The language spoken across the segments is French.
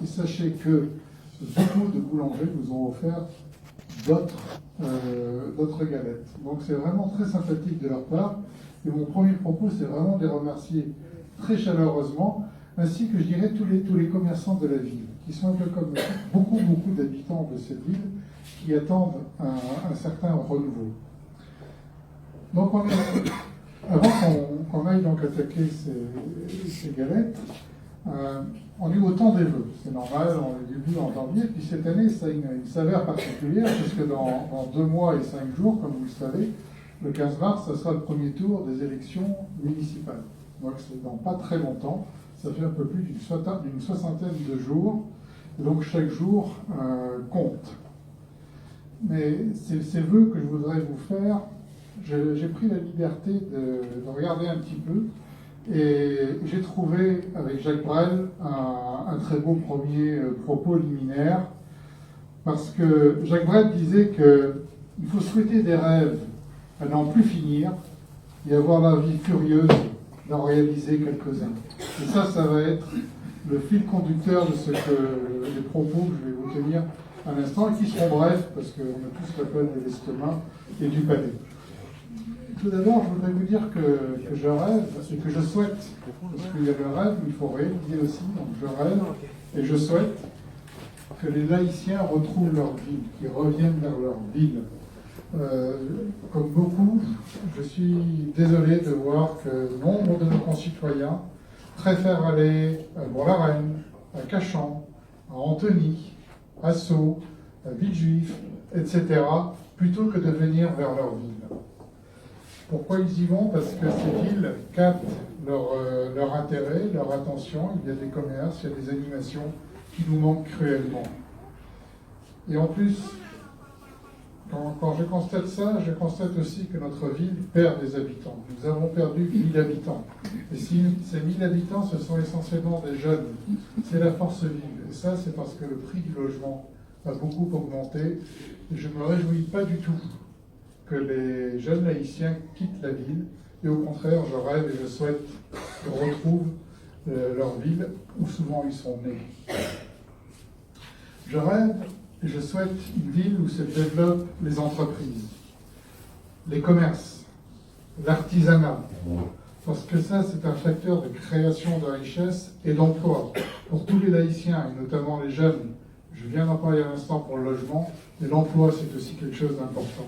Et sachez que beaucoup de boulangers nous ont offert d'autres galettes. Donc c'est vraiment très sympathique de leur part. Et mon premier propos, c'est vraiment de les remercier très chaleureusement, ainsi que je dirais tous les commerçants de la ville, qui sont un peu comme beaucoup d'habitants de cette ville, qui attendent un certain renouveau. Donc avant qu'on aille donc attaquer ces galettes, on est au temps des vœux. C'est normal, on est début en janvier, puis cette année, ça a une saveur particulière, puisque dans 2 mois et 5 jours, comme vous le savez, le 15 mars, ça sera le premier tour des élections municipales. Donc c'est dans pas très longtemps, ça fait un peu plus d'une soixantaine de jours, et donc chaque jour compte. Mais ces vœux que je voudrais vous faire, j'ai pris la liberté de regarder un petit peu, et j'ai trouvé avec Jacques Brel un très beau premier propos liminaire, parce que Jacques Brel disait qu'il faut souhaiter des rêves à n'en plus finir et avoir la vie furieuse d'en réaliser quelques-uns. Et ça va être le fil conducteur de les propos que je vais vous tenir à l'instant, et qui seront brefs, parce qu'on a tous la peine de l'estomac et du palais. Tout d'abord, je voudrais vous dire que je rêve et que je souhaite, parce qu'il y a le rêve, mais il faut réaliser aussi, donc je rêve et je souhaite que les laïciens retrouvent leur ville, qu'ils reviennent vers leur ville. Comme beaucoup, je suis désolé de voir que nombre de nos concitoyens préfèrent aller à Bourg-la-Reine, à Cachan, à Antony, à Sceaux, à Villejuif, etc., plutôt que de venir vers leur ville. Pourquoi ils y vont? Parce que ces villes captent leur intérêt, leur attention. Il y a des commerces, il y a des animations qui nous manquent cruellement. Et en plus, quand je constate ça, je constate aussi que notre ville perd des habitants. Nous avons perdu 1000 habitants. Et si ces 1000 habitants, ce sont essentiellement des jeunes, c'est la force vive. Et ça, c'est parce que le prix du logement a beaucoup augmenté. Et je ne me réjouis pas du tout que les jeunes laïciens quittent la ville. Et au contraire, je rêve et je souhaite qu'ils retrouvent leur ville où souvent ils sont nés. Je rêve et je souhaite une ville où se développent les entreprises, les commerces, l'artisanat, parce que ça, c'est un facteur de création de richesse et d'emploi pour tous les laïciens, et notamment les jeunes. Je viens d'en parler à l'instant pour le logement, et l'emploi, c'est aussi quelque chose d'important.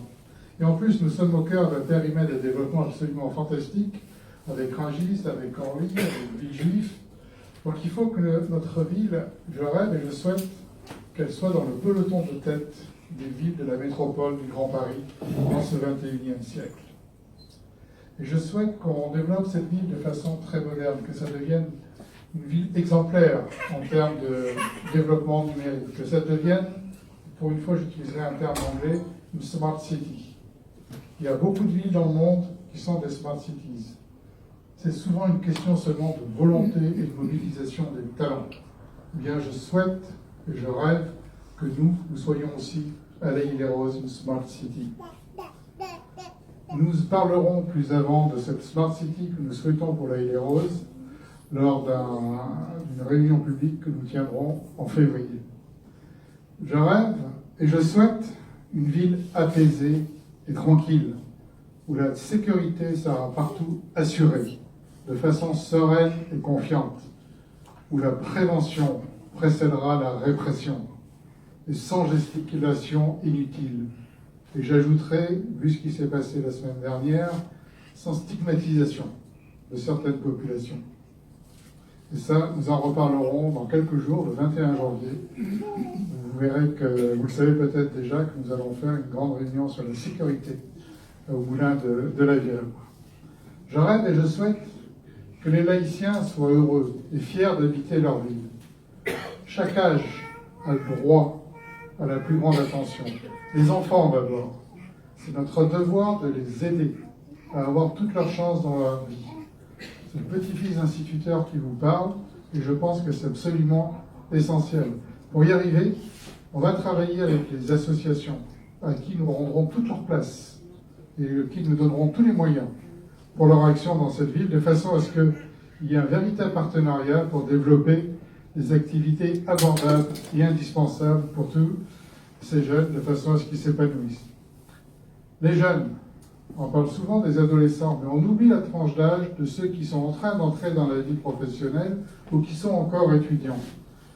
Et en plus, nous sommes au cœur d'un périmètre de développement absolument fantastique, avec Rungis, avec Orly, avec Villejuif. Donc il faut que notre ville, je rêve et je souhaite qu'elle soit dans le peloton de tête des villes de la métropole du Grand Paris dans ce XXIe siècle. Et je souhaite qu'on développe cette ville de façon très moderne, que ça devienne une ville exemplaire en termes de développement numérique, que ça devienne, pour une fois j'utiliserai un terme anglais, une smart city. Il y a beaucoup de villes dans le monde qui sont des smart cities. C'est souvent une question seulement de volonté et de mobilisation des talents. Eh bien, je souhaite et je rêve que nous soyons aussi à l'Île-et-Roses une Smart City. Nous parlerons plus avant de cette Smart City que nous souhaitons pour l'Île-et-Roses lors d'une réunion publique que nous tiendrons en février. Je rêve et je souhaite une ville apaisée et tranquille, où la sécurité sera partout assurée, de façon sereine et confiante, où la prévention précédera la répression, et sans gesticulation inutile. Et j'ajouterai, vu ce qui s'est passé la semaine dernière, sans stigmatisation de certaines populations. Et ça, nous en reparlerons dans quelques jours, le 21 janvier. Vous verrez que, vous le savez peut-être déjà, que nous allons faire une grande réunion sur la sécurité au moulin de la Vienne. Je rêve et je souhaite que les laïciens soient heureux et fiers d'habiter leur ville. Chaque âge a le droit à la plus grande attention. Les enfants d'abord. C'est notre devoir de les aider à avoir toutes leurs chances dans leur vie. C'est le petit-fils instituteur qui vous parle, et je pense que c'est absolument essentiel. Pour y arriver, on va travailler avec les associations à qui nous rendrons toute leur place et qui nous donneront tous les moyens pour leur action dans cette ville, de façon à ce qu'il y ait un véritable partenariat pour développer des activités abordables et indispensables pour tous ces jeunes, de façon à ce qu'ils s'épanouissent. Les jeunes, on parle souvent des adolescents, mais on oublie la tranche d'âge de ceux qui sont en train d'entrer dans la vie professionnelle ou qui sont encore étudiants.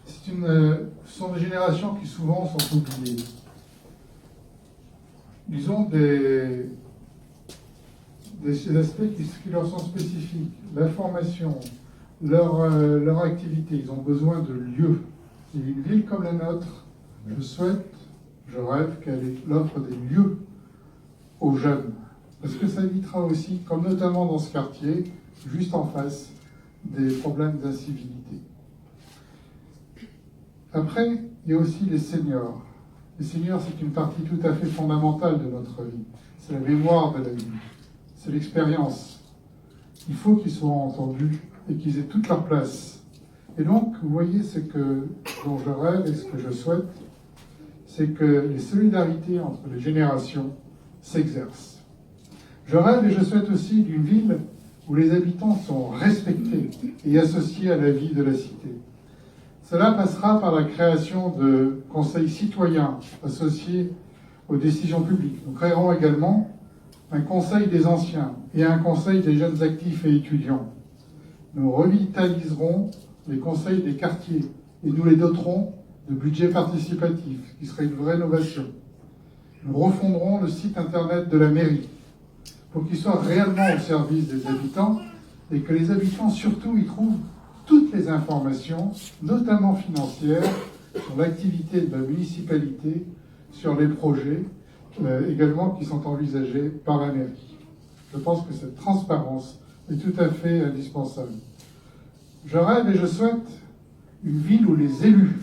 Ce sont des générations qui souvent sont oubliées. Ils ont des aspects qui leur sont spécifiques. L'information, leur activité, ils ont besoin de lieux. Et une ville comme la nôtre, je rêve qu'elle offre des lieux aux jeunes. Parce que ça évitera aussi, comme notamment dans ce quartier, juste en face, des problèmes d'incivilité. Après, il y a aussi les seniors. Les seniors, c'est une partie tout à fait fondamentale de notre vie. C'est la mémoire de la vie. C'est l'expérience. Il faut qu'ils soient entendus et qu'ils aient toute leur place. Et donc, vous voyez, dont je rêve et ce que je souhaite, c'est que les solidarités entre les générations s'exercent. Je rêve et je souhaite aussi d'une ville où les habitants sont respectés et associés à la vie de la cité. Cela passera par la création de conseils citoyens associés aux décisions publiques. Nous créerons également un conseil des anciens et un conseil des jeunes actifs et étudiants. Nous revitaliserons les conseils des quartiers et nous les doterons de budgets participatifs, qui serait une vraie innovation. Nous refondrons le site internet de la mairie pour qu'il soit réellement au service des habitants et que les habitants surtout y trouvent toutes les informations, notamment financières, sur l'activité de la municipalité, sur les projets également qui sont envisagés par la mairie. Je pense que cette transparence est tout à fait indispensable. Je rêve et je souhaite une ville où les élus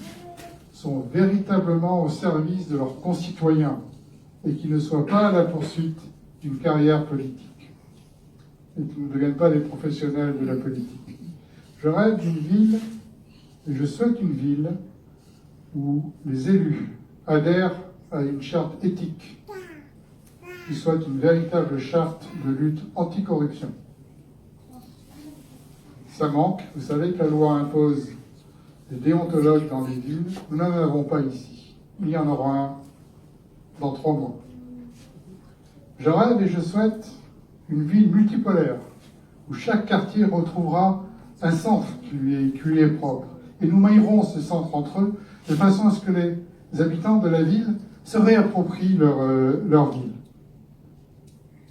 sont véritablement au service de leurs concitoyens et qui ne soient pas à la poursuite d'une carrière politique et qui ne deviennent pas des professionnels de la politique. Je rêve d'une ville et je souhaite une ville où les élus adhèrent à une charte éthique qui soit une véritable charte de lutte anticorruption. Ça manque. Vous savez que la loi impose des déontologues dans les villes. Nous n'en avons pas ici. Il y en aura un dans 3 mois. Je rêve et je souhaite une ville multipolaire où chaque quartier retrouvera un centre qui lui est propre. Et nous maillerons ce centre entre eux de façon à ce que les habitants de la ville se réapproprient leur ville.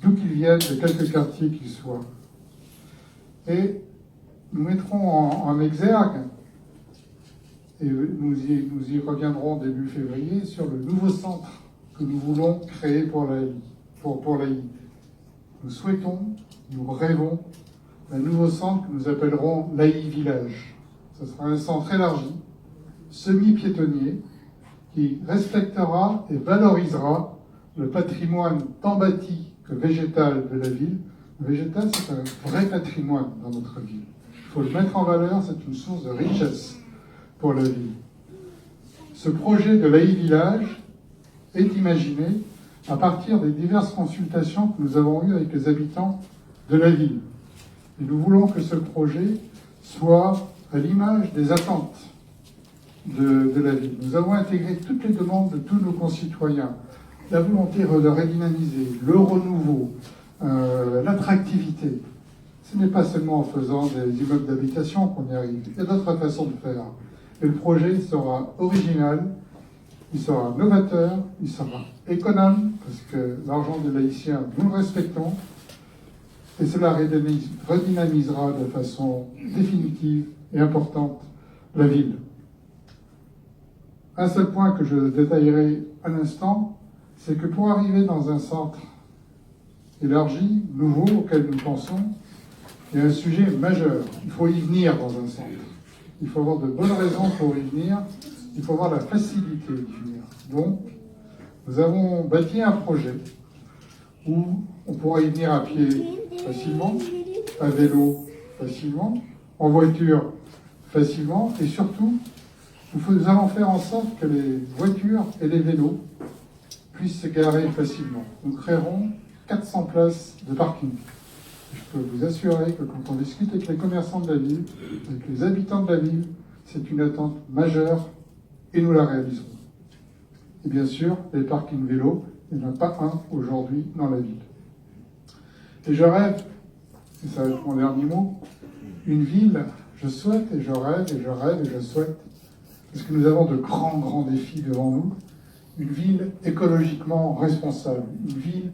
D'où qu'ils viennent, de quelques quartiers qu'ils soient. Et nous mettrons en exergue, et nous y reviendrons début février, sur le nouveau centre que nous voulons créer pour l'AI. Nous souhaitons, nous rêvons d'un nouveau centre que nous appellerons l'AI Village. Ce sera un centre élargi, semi-piétonnier, qui respectera et valorisera le patrimoine tant bâti que végétal de la ville. Le végétal, c'est un vrai patrimoine dans notre ville. Il faut le mettre en valeur, c'est une source de richesse pour la ville. Ce projet de l'AI Village est imaginé à partir des diverses consultations que nous avons eues avec les habitants de la ville. Et nous voulons que ce projet soit à l'image des attentes de la ville. Nous avons intégré toutes les demandes de tous nos concitoyens, la volonté de redynamiser, le renouveau, l'attractivité. Ce n'est pas seulement en faisant des immeubles d'habitation qu'on y arrive. Il y a d'autres façons de faire. Et le projet sera original, il sera novateur, il sera économe, parce que l'argent des laïciens, nous le respectons, et cela redynamisera de façon définitive et importante la ville. Un seul point que je détaillerai un instant, c'est que pour arriver dans un centre élargi, nouveau, auquel nous pensons, il y a un sujet majeur. Il faut y venir dans un centre. Il faut avoir de bonnes raisons pour y venir. Il faut avoir la facilité d'y venir. Donc, nous avons bâti un projet où on pourra y venir à pied facilement, à vélo facilement, en voiture facilement, et surtout, nous allons faire en sorte que les voitures et les vélos puissent se garer facilement. Nous créerons 400 places de parking. Je peux vous assurer que quand on discute avec les commerçants de la ville, avec les habitants de la ville, C'est une attente majeure et nous la réaliserons. Et bien sûr, les parkings vélos, il n'y en a pas un aujourd'hui dans la ville. Et je rêve, et ça va être mon dernier mot, une ville, je souhaite et je rêve et je rêve et je souhaite, parce que nous avons de grands défis devant nous, une ville écologiquement responsable, une ville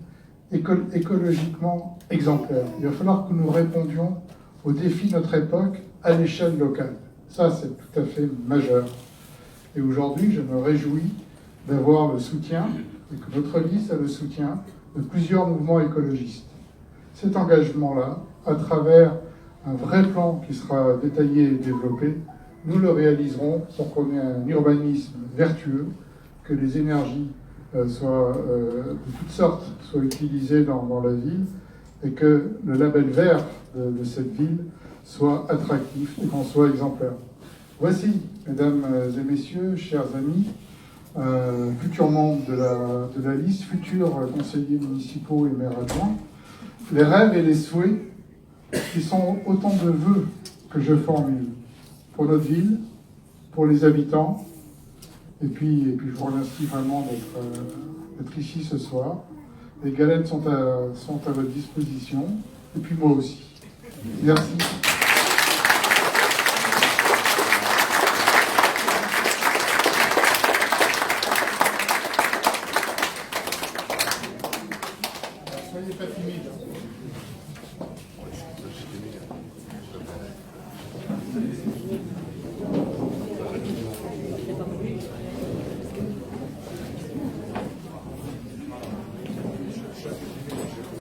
écologiquement exemplaire. Il va falloir que nous répondions aux défis de notre époque à l'échelle locale. Ça, c'est tout à fait majeur. Et aujourd'hui, je me réjouis d'avoir le soutien, et que notre liste a le soutien de plusieurs mouvements écologistes. Cet engagement-là, à travers un vrai plan qui sera détaillé et développé, nous le réaliserons pour qu'on ait un urbanisme vertueux, que les énergies de toutes sortes soient utilisées dans la ville et que le label vert de cette ville soit attractif et qu'on soit exemplaire. Voici, mesdames et messieurs, chers amis, futurs membres de la liste, futurs conseillers municipaux et maires adjoints, les rêves et les souhaits qui sont autant de vœux que je formule pour notre ville, pour les habitants, et puis je vous remercie vraiment d'être ici ce soir. Les galettes sont à votre disposition, et puis moi aussi. Merci.